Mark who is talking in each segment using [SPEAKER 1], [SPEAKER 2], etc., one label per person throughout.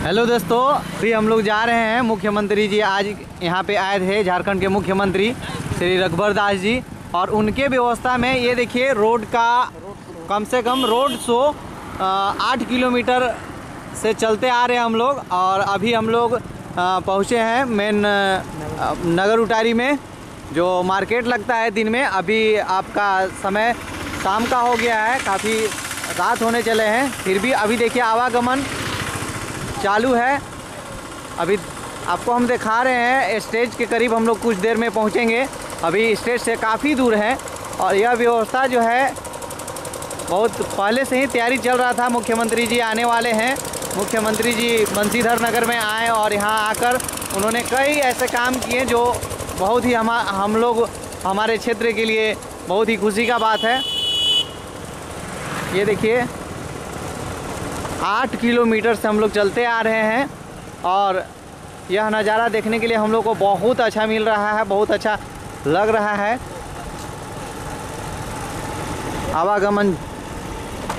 [SPEAKER 1] Hello दोस्तों, अभी हम लोग जा रहे हैं। मुख्यमंत्री जी आज यहाँ पे आए थे, झारखंड के मुख्यमंत्री श्री रघुवर दास जी, और उनके व्यवस्था में ये देखिए रोड का कम से कम रोड शो 8 किलोमीटर से चलते आ रहे हैं हम लोग। और अभी हम लोग पहुँचे हैं मेन नगर उटारी में, जो मार्केट लगता है दिन में। अभी आपका समय शाम का हो गया है, काफ़ी रात होने चले हैं, फिर भी अभी देखिए आवागमन चालू है। अभी आपको हम दिखा रहे हैं स्टेज के करीब हम लोग कुछ देर में पहुंचेंगे। अभी स्टेज से काफ़ी दूर है और यह व्यवस्था जो है बहुत पहले से ही तैयारी चल रहा था। मुख्यमंत्री जी आने वाले हैं। मुख्यमंत्री जी बंसीधर नगर में आए और यहाँ आकर उन्होंने कई ऐसे काम किए जो बहुत ही हम लोग हमारे क्षेत्र के लिए बहुत ही खुशी का बात है। ये देखिए 8 किलोमीटर से हम लोग चलते आ रहे हैं और यह नज़ारा देखने के लिए हम लोग को बहुत अच्छा मिल रहा है, बहुत अच्छा लग रहा है। आवागमन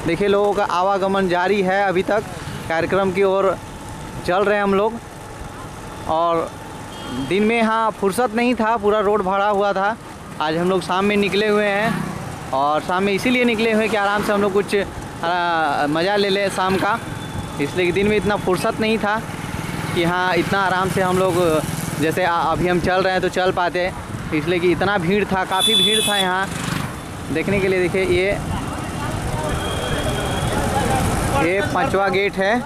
[SPEAKER 1] देखिए, लोगों का आवागमन जारी है। अभी तक कार्यक्रम की ओर चल रहे हैं हम लोग। और दिन में यहाँ फुर्सत नहीं था, पूरा रोड भरा हुआ था। आज हम लोग शाम में निकले हुए हैं और शाम में इसीलिए निकले हुए कि आराम से हम लोग कुछ मज़ा ले लें शाम का, इसलिए कि दिन में इतना फुर्सत नहीं था कि हाँ इतना आराम से हम लोग जैसे अभी हम चल रहे हैं तो चल पाते, इसलिए कि इतना भीड़ था, काफ़ी भीड़ था यहाँ देखने के लिए। देखिए ये 5वां गेट है,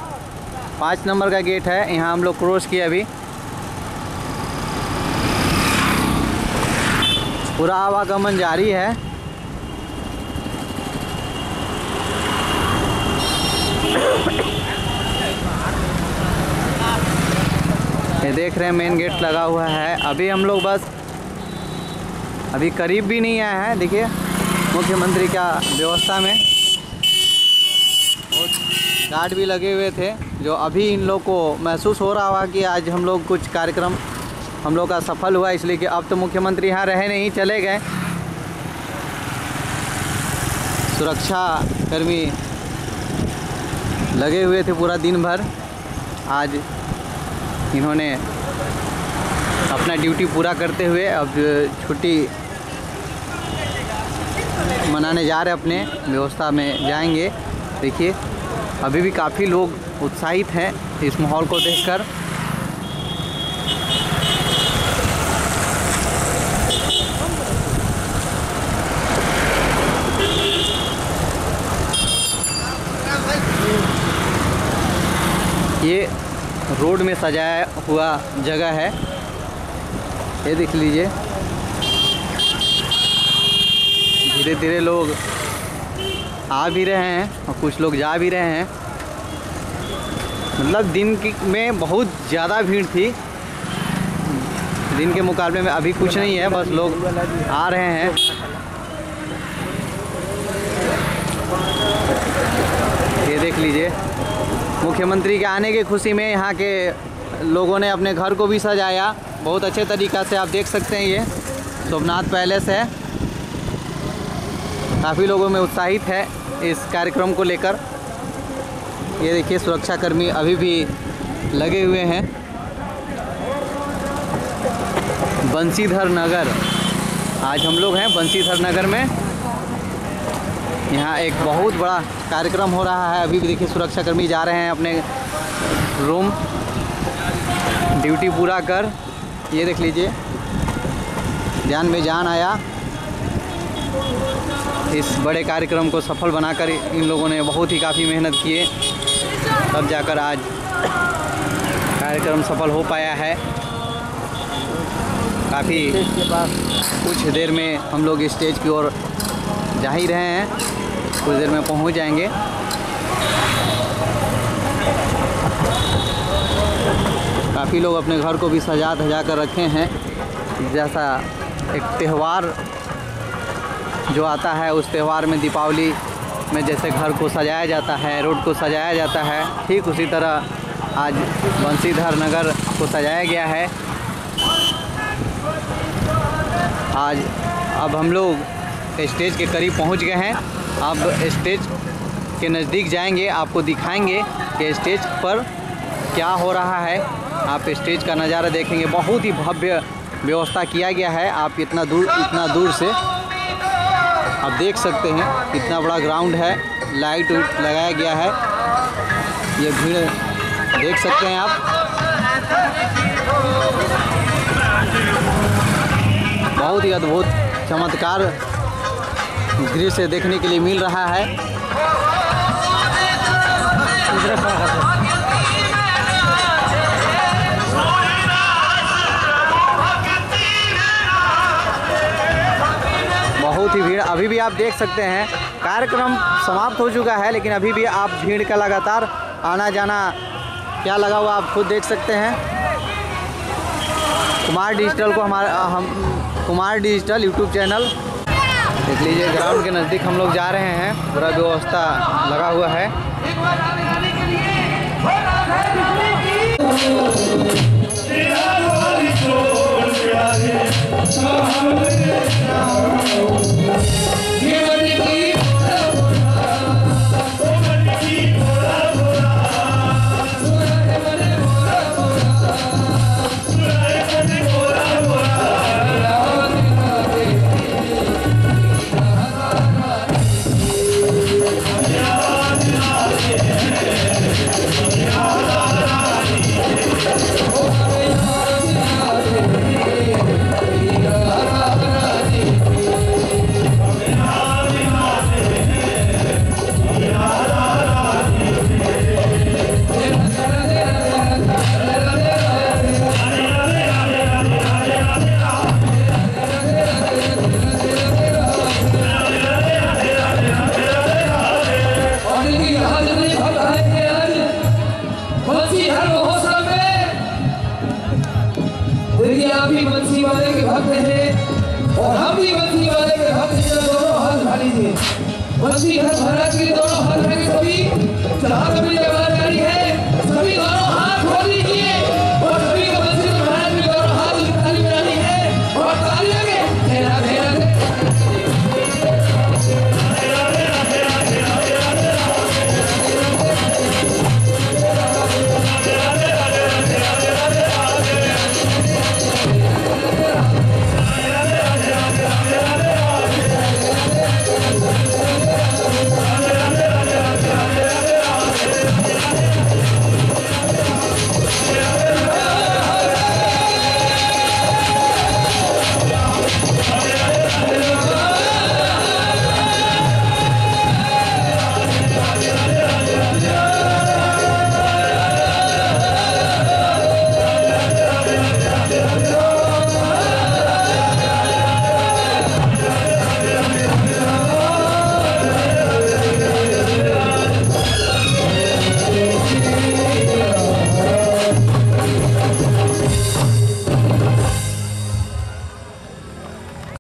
[SPEAKER 1] 5 नंबर का गेट है। यहाँ हम लोग क्रॉस किए अभी। पूरा आवागमन जारी है। ये देख रहे हैं मेन गेट लगा हुआ है। अभी हम लोग बस अभी करीब भी नहीं आए हैं। देखिए मुख्यमंत्री का व्यवस्था में बहुत गार्ड भी लगे हुए थे, जो अभी इन लोग को महसूस हो रहा होगा कि आज हम लोग कुछ कार्यक्रम हम लोग का सफल हुआ, इसलिए कि अब तो मुख्यमंत्री यहाँ रहे नहीं, चले गए। सुरक्षा कर्मी लगे हुए थे पूरा दिन भर। आज इन्होंने अपना ड्यूटी पूरा करते हुए अब छुट्टी मनाने जा रहे हैं, अपने व्यवस्था में जाएंगे। देखिए अभी भी काफ़ी लोग उत्साहित हैं इस माहौल को देखकर। ये रोड में सजाया हुआ जगह है, ये देख लीजिए। धीरे धीरे लोग आ भी रहे हैं और कुछ लोग जा भी रहे हैं। मतलब दिन में बहुत ज़्यादा भीड़ थी, दिन के मुकाबले में अभी कुछ नहीं है, बस लोग आ रहे हैं। ये देख लीजिए, मुख्यमंत्री के आने की खुशी में यहाँ के लोगों ने अपने घर को भी सजाया बहुत अच्छे तरीक़ा से। आप देख सकते हैं ये सोमनाथ पैलेस है। काफ़ी लोगों में उत्साहित है इस कार्यक्रम को लेकर। ये देखिए सुरक्षाकर्मी अभी भी लगे हुए हैं। बंसीधर नगर, आज हम लोग हैं बंसीधर नगर में। यहाँ एक बहुत बड़ा कार्यक्रम हो रहा है। अभी भी देखिए सुरक्षाकर्मी जा रहे हैं अपने रूम ड्यूटी पूरा कर। ये देख लीजिए, जान में जान आया। इस बड़े कार्यक्रम को सफल बनाकर इन लोगों ने बहुत ही काफ़ी मेहनत किए, तब जाकर आज कार्यक्रम सफल हो पाया है। काफ़ी कुछ देर में हम लोग स्टेज की ओर जा ही रहे हैं, कुछ देर में पहुंच जाएंगे। काफ़ी लोग अपने घर को भी सजा धजा कर रखे हैं। जैसा एक त्यौहार जो आता है, उस त्यौहार में दीपावली में जैसे घर को सजाया जाता है, रोड को सजाया जाता है, ठीक उसी तरह आज बंसीधर नगर को सजाया गया है। आज अब हम लोग स्टेज के करीब पहुंच गए हैं। अब स्टेज के नज़दीक जाएंगे, आपको दिखाएंगे कि स्टेज पर क्या हो रहा है। आप स्टेज का नज़ारा देखेंगे, बहुत ही भव्य व्यवस्था किया गया है। आप इतना दूर से आप देख सकते हैं, इतना बड़ा ग्राउंड है, लाइट लगाया गया है। ये भीड़ देख सकते हैं आप, बहुत ही अद्भुत चमत्कार दृश्य देखने के लिए मिल रहा है। बहुत ही भीड़, अभी भी आप देख सकते हैं कार्यक्रम समाप्त हो चुका है, लेकिन अभी भी आप भीड़ का लगातार आना जाना क्या लगा हुआ आप खुद देख सकते हैं। कुमार डिजिटल को कुमार डिजिटल यूट्यूब चैनल देख लीजिए। ग्राउंड के नज़दीक हम लोग जा रहे हैं, पूरा व्यवस्था लगा हुआ है।
[SPEAKER 2] आप भी बंसी वाले के भक्त हैं और हम भी बंसी वाले के भक्त हैं। दोनों हाथ उठा लीजिए, बंसी महाराज के दोनों हाथ उठाएंगे सभी, जहाँ कभी